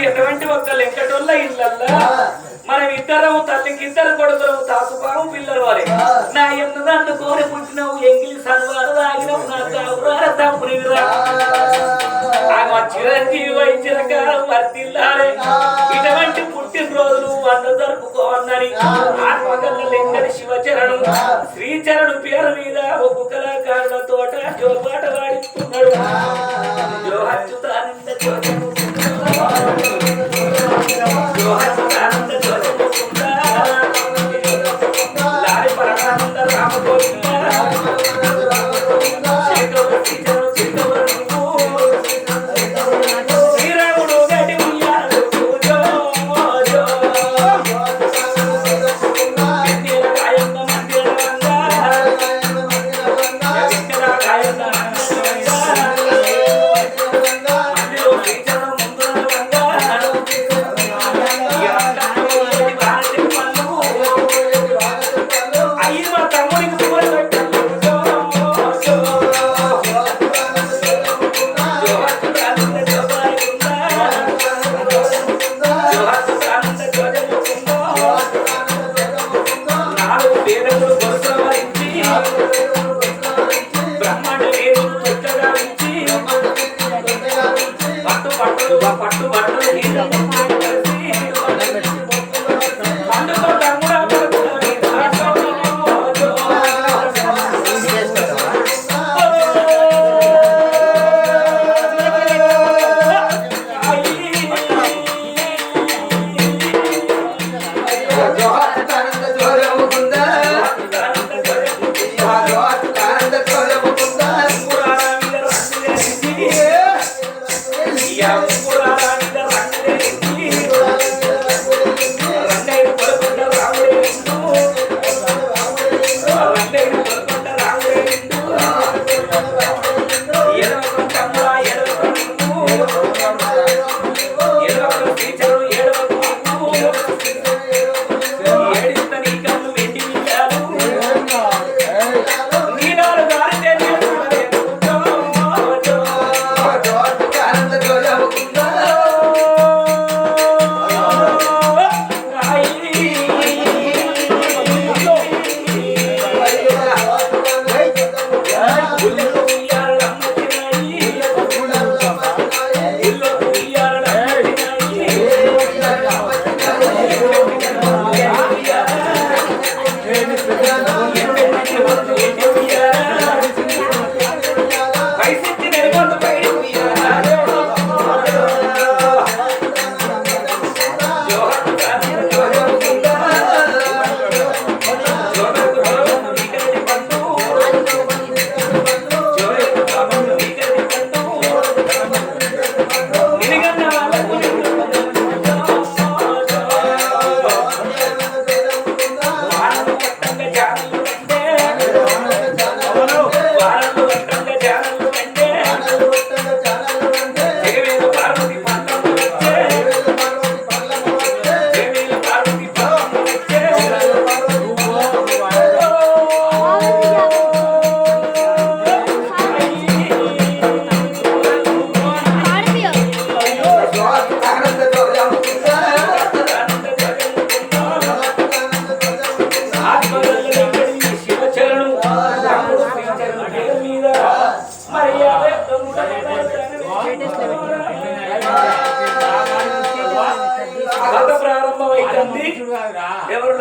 ఎటువంటి ఒక్క లెక్కటోళ్ళ ఇళ్ళల్లా మనం ఇద్దరం తల్లికి ఇద్దరు కొడుకులు తాసుపాము పిల్లలు వారి నా ఎన్నదాన్ని కోరి పుట్టినవు ఎంగిలి సన్వారు తాగినవు నా కావురార తమ్మునిరా చిరంజీవి వైద్యకాలం వర్తిల్లారే ఇటువంటి పుట్టినరోజులు వంద జరుపుకోవన్నని ఆత్మగల్ల లెంగని శివచరణు శ్రీచరణు పేరు మీద ఒక కళాకారుల తోట జోపాట వాడిస్తున్నాడు జోహచ్చుతానంద లారి పరమానంద రామగోవింద ప్రారంభమైంది ఎవరు